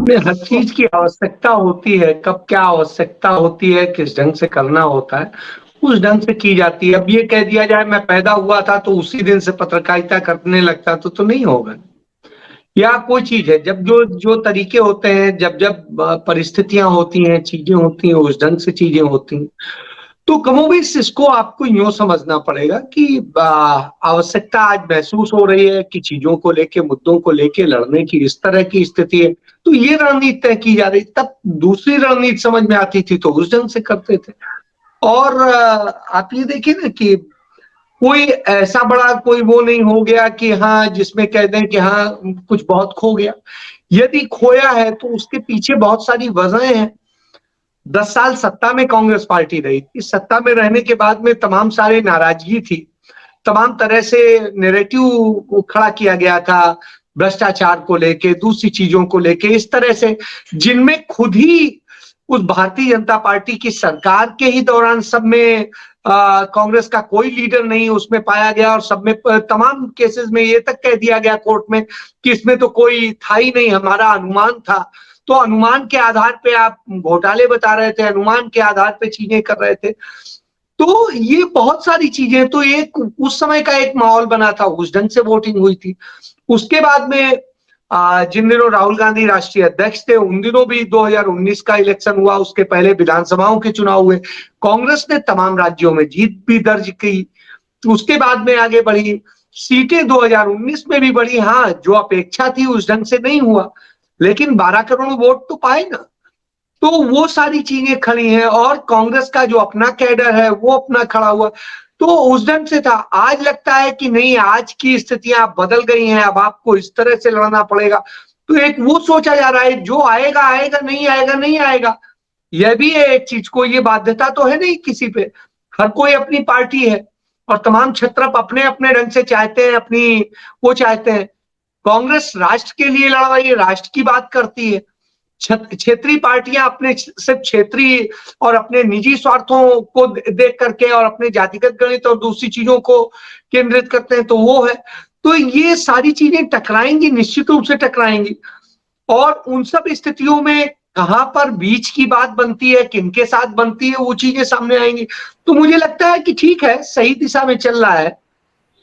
में हर चीज की आवश्यकता होती है, कब क्या आवश्यकता होती है, किस ढंग से करना होता है, उस ढंग से की जाती है। अब ये कह दिया जाए मैं पैदा हुआ था तो उसी दिन से पत्रकारिता करने लगता तो नहीं होगा। या कोई चीज है, जब जो जो तरीके होते हैं, जब जब परिस्थितियां होती हैं, चीजें होती हैं, उस ढंग से चीजें होती हैं। तो कमोबेश इसको आपको यूं समझना पड़ेगा कि आवश्यकता आज महसूस हो रही है कि चीजों को लेके, मुद्दों को लेके लड़ने की इस तरह की स्थिति है, तो ये रणनीति तय की जा रही। तब दूसरी रणनीति समझ में आती थी तो उस ढंग से करते थे। और आप ये देखिए ना कि कोई ऐसा बड़ा कोई वो नहीं हो गया कि हाँ जिसमें कह दें कि हाँ कुछ बहुत खो गया। यदि खोया है तो उसके पीछे बहुत सारी वजहें हैं। 10 साल सत्ता में कांग्रेस पार्टी रही थी, सत्ता में रहने के बाद में तमाम सारे नाराजगी थी, तमाम तरह से नैरेटिव खड़ा किया गया था, भ्रष्टाचार को लेके, दूसरी चीजों को लेके, इस तरह से, जिनमें खुद ही उस भारतीय जनता पार्टी की सरकार के ही दौरान सब में कांग्रेस का कोई लीडर नहीं उसमें पाया गया, और सब में तमाम केसेस में ये तक कह दिया गया कोर्ट में कि इसमें तो कोई था ही नहीं, हमारा अनुमान था। तो अनुमान के आधार पे आप घोटाले बता रहे थे, अनुमान के आधार पे चीजें कर रहे थे। तो ये बहुत सारी चीजें, तो एक उस समय का एक माहौल बना था, उस ढंग से वोटिंग हुई थी। उसके बाद में जिन दिनों राहुल गांधी राष्ट्रीय अध्यक्ष थे, उन दिनों भी 2019 का इलेक्शन हुआ, उसके पहले विधानसभाओं के चुनाव हुए, कांग्रेस ने तमाम राज्यों में जीत भी दर्ज की। उसके बाद में आगे बढ़ी, सीटें 2019 में भी बढ़ी। हाँ, जो अपेक्षा थी उस ढंग से नहीं हुआ, लेकिन 12 करोड़ वोट तो पाए ना। तो वो सारी चीजें खड़ी हैं, और कांग्रेस का जो अपना कैडर है वो अपना खड़ा हुआ, तो उस ढंग से था। आज लगता है कि नहीं, आज की स्थितियां बदल गई हैं, अब आपको इस तरह से लड़ना पड़ेगा। तो एक वो सोचा जा रहा है, जो आएगा आएगा, नहीं आएगा नहीं आएगा। यह भी है एक चीज, को ये बाध्यता तो है नहीं किसी पे, हर कोई अपनी पार्टी है, और तमाम क्षत्रप अपने अपने ढंग से चाहते हैं, अपनी वो चाहते हैं। कांग्रेस राष्ट्र के लिए लड़ रही है, राष्ट्र की बात करती है। क्षेत्रीय पार्टियां अपने सिर्फ क्षेत्रीय और अपने निजी स्वार्थों को देख करके, और अपने जातिगत गणित और दूसरी चीजों को केंद्रित करते हैं, तो वो है। तो ये सारी चीजें टकराएंगी, निश्चित रूप से टकराएंगी। और उन सब स्थितियों में कहां पर बीच की बात बनती है, किनके साथ बनती है, वो चीजें सामने आएंगी। तो मुझे लगता है कि ठीक है, सही दिशा में चल रहा है,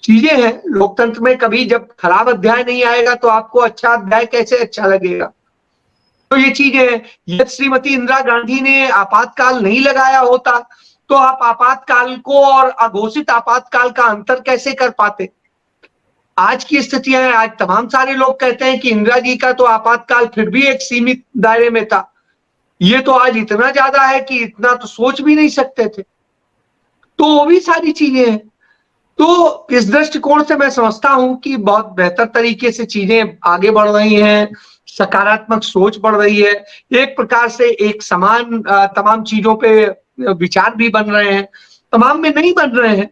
चीजें हैं। लोकतंत्र में कभी जब खराब अध्याय नहीं आएगा तो आपको अच्छा अध्याय कैसे अच्छा लगेगा। तो ये चीज है। यदि श्रीमती इंदिरा गांधी ने आपातकाल नहीं लगाया होता तो आप आपातकाल को और अघोषित आपातकाल का अंतर कैसे कर पाते। आज की स्थितियां हैं, आज तमाम सारे लोग कहते हैं कि इंदिरा जी का तो आपातकाल फिर भी एक सीमित दायरे में था, ये तो आज इतना ज्यादा है कि इतना तो सोच भी नहीं सकते थे। तो वो भी सारी चीजें हैं। तो इस दृष्टिकोण से मैं समझता हूं कि बहुत बेहतर तरीके से चीजें आगे बढ़ रही हैं, सकारात्मक सोच बढ़ रही है। एक प्रकार से एक समान तमाम चीजों पे विचार भी बन रहे हैं, तमाम में नहीं बन रहे हैं।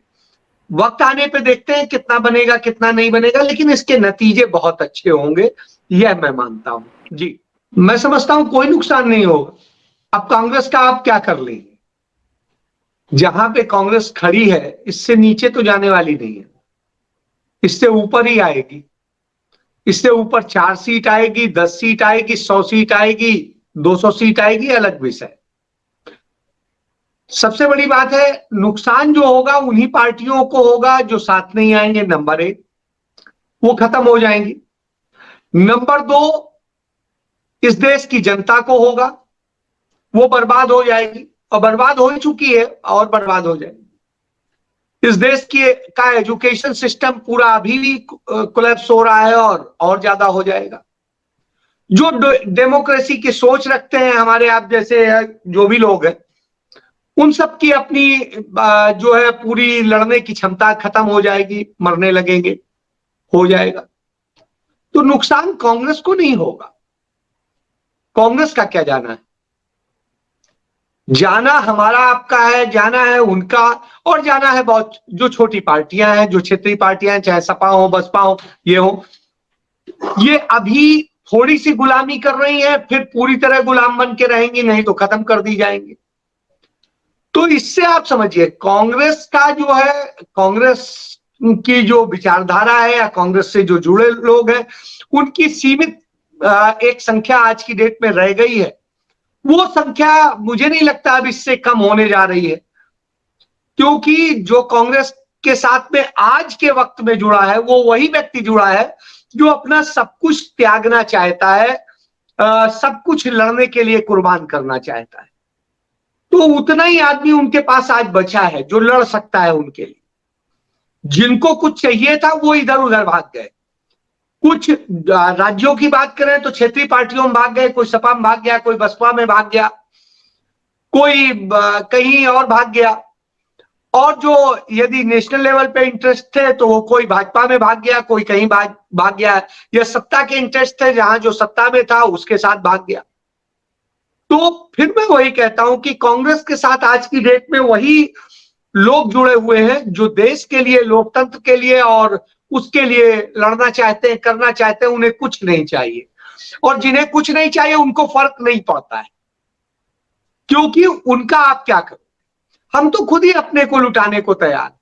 वक्त आने पे देखते हैं कितना बनेगा कितना नहीं बनेगा, लेकिन इसके नतीजे बहुत अच्छे होंगे, यह मैं मानता हूं। जी, मैं समझता हूं कोई नुकसान नहीं होगा। अब कांग्रेस का आप क्या कर लेंगे, जहां पे कांग्रेस खड़ी है इससे नीचे तो जाने वाली नहीं है, इससे ऊपर ही आएगी। इससे ऊपर 4 सीट आएगी, 10 सीट आएगी, 100 सीट आएगी, 200 सीट आएगी, अलग विषय। सबसे बड़ी बात है, नुकसान जो होगा उन्हीं पार्टियों को होगा जो साथ नहीं आएंगे, नंबर 1, वो खत्म हो जाएंगी। नंबर 2, इस देश की जनता को होगा, वो बर्बाद हो जाएगी, और बर्बाद हो चुकी है और बर्बाद हो जाएगी। इस देश की का एजुकेशन सिस्टम पूरा अभी भी कोलैप्स हो रहा है, और ज्यादा हो जाएगा। जो डेमोक्रेसी की सोच रखते हैं हमारे आप जैसे जो भी लोग हैं, उन सब की अपनी जो है पूरी लड़ने की क्षमता खत्म हो जाएगी, मरने लगेंगे, हो जाएगा। तो नुकसान कांग्रेस को नहीं होगा। कांग्रेस का क्या जाना है, जाना हमारा आपका है, जाना है उनका, और जाना है बहुत जो छोटी पार्टियां हैं, जो क्षेत्रीय पार्टियां हैं, चाहे सपा हो, बसपा हो, ये हो, ये अभी थोड़ी सी गुलामी कर रही हैं, फिर पूरी तरह गुलाम बन के रहेंगी, नहीं तो खत्म कर दी जाएंगी। तो इससे आप समझिए कांग्रेस का जो है, कांग्रेस की जो विचारधारा है या कांग्रेस से जो जुड़े लोग हैं, उनकी सीमित एक संख्या आज की डेट में रह गई है, वो संख्या मुझे नहीं लगता अब इससे कम होने जा रही है, क्योंकि जो कांग्रेस के साथ में आज के वक्त में जुड़ा है वो वही व्यक्ति जुड़ा है जो अपना सब कुछ त्यागना चाहता है, सब कुछ लड़ने के लिए कुर्बान करना चाहता है। तो उतना ही आदमी उनके पास आज बचा है जो लड़ सकता है उनके लिए। जिनको कुछ चाहिए था वो इधर उधर भाग गए। कुछ राज्यों की बात करें तो क्षेत्रीय पार्टियों में भाग गए, कोई सपा में भाग गया, कोई बसपा में भाग गया, कोई कहीं और भाग गया, और जो यदि नेशनल लेवल पे इंटरेस्ट थे तो वो कोई भाजपा में भाग गया, कोई कहीं भाग गया, या सत्ता के इंटरेस्ट थे जहां जो सत्ता में था उसके साथ भाग गया। तो फिर मैं वही कहता हूं कि कांग्रेस के साथ आज की डेट में वही लोग जुड़े हुए हैं जो देश के लिए, लोकतंत्र के लिए और उसके लिए लड़ना चाहते हैं, करना चाहते हैं। उन्हें कुछ नहीं चाहिए, और जिन्हें कुछ नहीं चाहिए उनको फर्क नहीं पड़ता है, क्योंकि उनका आप क्या करो, हम तो खुद ही अपने को लुटाने को तैयार।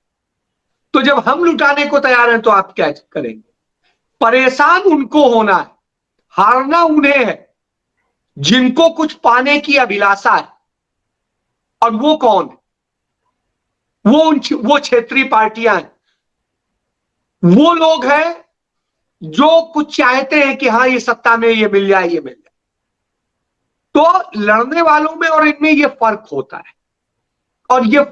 तो जब हम लुटाने को तैयार हैं तो आप क्या करेंगे? परेशान उनको होना है, हारना उन्हें है जिनको कुछ पाने की अभिलाषा है। और वो कौन है? वो क्षेत्रीय पार्टियां हैं, वो लोग हैं जो कुछ चाहते हैं कि हाँ ये सत्ता में ये मिल जाए, ये मिल जाए। तो लड़ने वालों में और इनमें ये फर्क होता है, और ये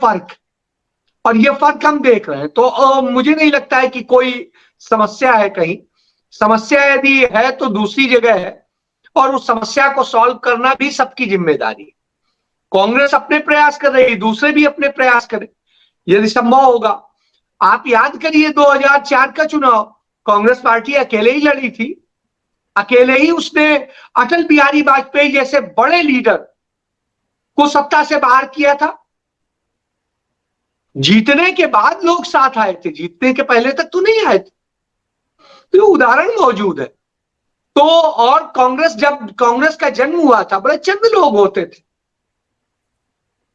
फर्क हम देख रहे हैं। तो मुझे नहीं लगता है कि कोई समस्या है कहीं। समस्या यदि है तो दूसरी जगह है, और उस समस्या को सॉल्व करना भी सबकी जिम्मेदारी है। कांग्रेस अपने प्रयास कर रही है, दूसरे भी अपने प्रयास करें यदि संभव होगा। आप याद करिए 2004 का चुनाव, कांग्रेस पार्टी अकेले ही लड़ी थी, अकेले ही उसने अटल बिहारी वाजपेयी जैसे बड़े लीडर को सत्ता से बाहर किया था। जीतने के बाद लोग साथ आए थे, जीतने के पहले तक तो नहीं आए थे। तो उदाहरण मौजूद है। तो और जब कांग्रेस का जन्म हुआ था बड़े चंद लोग होते थे,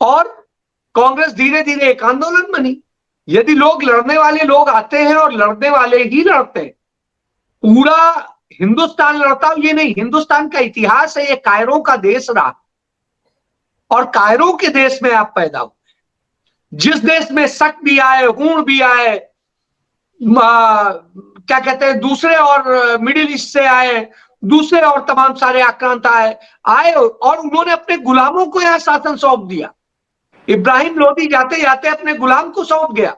और कांग्रेस धीरे धीरे एक आंदोलन बनी। यदि लोग, लड़ने वाले लोग आते हैं और लड़ने वाले ही लड़ते हैं, पूरा हिंदुस्तान लड़ता हूं ये नहीं, हिंदुस्तान का इतिहास है, ये कायरों का देश रहा, और कायरों के देश में आप पैदा हुए। जिस देश में शक भी आए, हूण भी आए, क्या कहते हैं, दूसरे और मिडिल ईस्ट से आए, दूसरे और तमाम सारे आक्रांत आए, और उन्होंने अपने गुलामों को यहां शासन सौंप दिया। इब्राहिम लोदी जाते जाते अपने गुलाम को सौंप गया,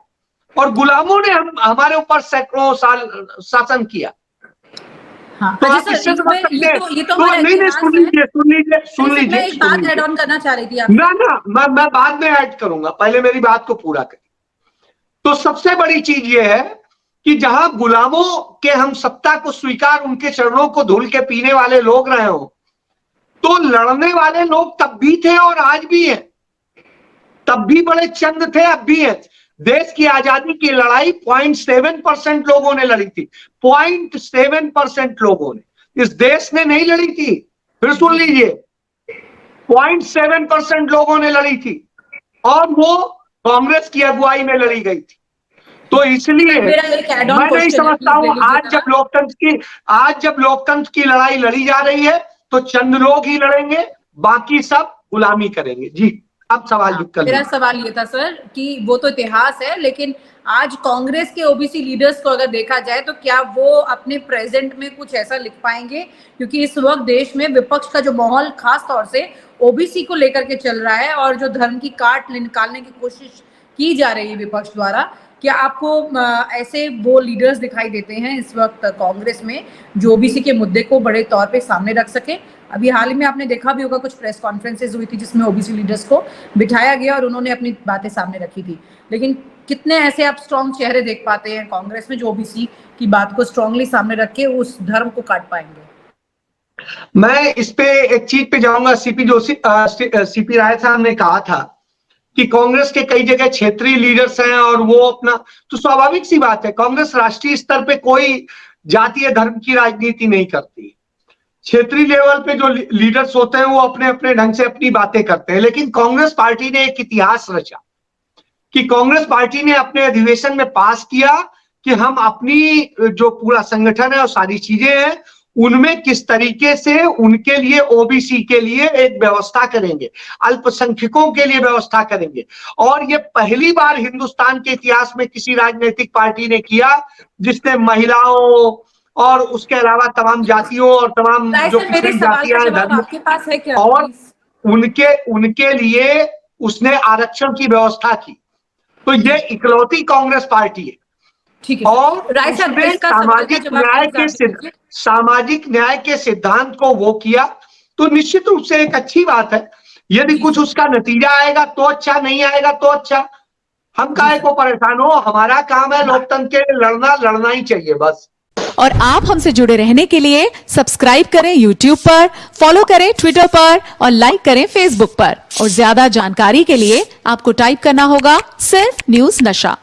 और गुलामों ने हमारे ऊपर सैकड़ों साल शासन किया। हाँ, तो आप इससे समझ सकते हैं। नहीं, सुन लीजिए। एक बात ऐड ऑन करना चाह रही थी आप। ना, मैं बाद में ऐड करूंगा, पहले मेरी बात को पूरा करें। तो सबसे बड़ी चीज यह है कि जहां गुलामों के हम सत्ता को स्वीकार, उनके चरणों को धुल के पीने वाले लोग रहे हो, तो लड़ने वाले लोग तब भी थे और आज भी हैं। तब भी बड़े चंद थे, अब भी हैं। देश की आजादी की लड़ाई 0.7% लोगों ने लड़ी थी, 0.7% लोगों ने, इस देश ने नहीं लड़ी थी। फिर सुन लीजिए, 0.7% लोगों ने लड़ी थी, और वो कांग्रेस की अगुवाई में लड़ी गई थी। तो इसलिए मैं नहीं समझता हूं आज जब लोकतंत्र की लड़ाई लड़ी जा रही है तो चंद लोग ही लड़ेंगे, बाकी सब गुलामी करेंगे। जी, अब सवाल मेरा सवाल ये था सर कि वो तो इतिहास है, लेकिन आज कांग्रेस के ओबीसी लीडर्स को अगर देखा जाए तो क्या वो अपने प्रेजेंट में कुछ ऐसा लिख पाएंगे? क्योंकि इस वक्त देश में विपक्ष का जो माहौल खास तौर से ओबीसी को लेकर के चल रहा है, और जो धर्म की काट निकालने की कोशिश की जा रही है विपक्ष द्वारा, क्या आपको ऐसे वो लीडर्स दिखाई देते हैं इस वक्त कांग्रेस में जो ओबीसी के मुद्दे को बड़े तौर पे सामने रख सके? अभी हाल ही में आपने देखा भी होगा, कुछ प्रेस कॉन्फ्रेंसेज हुई थी जिसमें ओबीसी लीडर्स को बिठाया गया और उन्होंने अपनी बातें सामने रखी थी। लेकिन कितने ऐसे आप स्ट्रॉन्ग चेहरे देख पाते हैं कांग्रेस में जो ओबीसी की बात को स्ट्रांगली सामने रख के उस धर्म को काट पाएंगे? मैं इस पे एक चीज पे जाऊंगा। सीपी राय साहब ने कहा था कि कांग्रेस के कई जगह क्षेत्रीय लीडर्स हैं और वो अपना, तो स्वाभाविक सी बात है, कांग्रेस राष्ट्रीय स्तर पे कोई जातीय धर्म की राजनीति नहीं करती। क्षेत्रीय लेवल पे जो लीडर्स होते हैं वो अपने अपने ढंग से अपनी बातें करते हैं। लेकिन कांग्रेस पार्टी ने एक इतिहास रचा कि कांग्रेस पार्टी ने अपने अधिवेशन में पास किया कि हम अपनी जो पूरा संगठन है और सारी चीजें हैं उनमें किस तरीके से उनके लिए ओबीसी के लिए एक व्यवस्था करेंगे, अल्पसंख्यकों के लिए व्यवस्था करेंगे। और ये पहली बार हिंदुस्तान के इतिहास में किसी राजनीतिक पार्टी ने किया जिसने महिलाओं और उसके अलावा तमाम जातियों और तमाम जो मेरे पिछड़ी सवाल का जातियां हैं, जवाब धर्म आपके पास है क्या? और उनके लिए उसने आरक्षण की व्यवस्था की। तो ये इकलौती कांग्रेस पार्टी है। ठीक है और राय साहब, उसने इसका सवाल का जवाब प्लीज आप दीजिए। सामाजिक न्याय के सिद्धांत को वो किया, तो निश्चित रूप से एक अच्छी बात है। यदि जी कुछ सर। उसका नतीजा आएगा तो अच्छा, नहीं आएगा तो अच्छा। हम काहे को परेशान हो, हमारा काम है लोकतंत्र के लड़ना, लड़ना ही चाहिए बस। और आप हमसे जुड़े रहने के लिए सब्सक्राइब करें YouTube पर, फॉलो करें Twitter पर और लाइक करें Facebook पर। और ज्यादा जानकारी के लिए आपको टाइप करना होगा सिर्फ न्यूज नशा।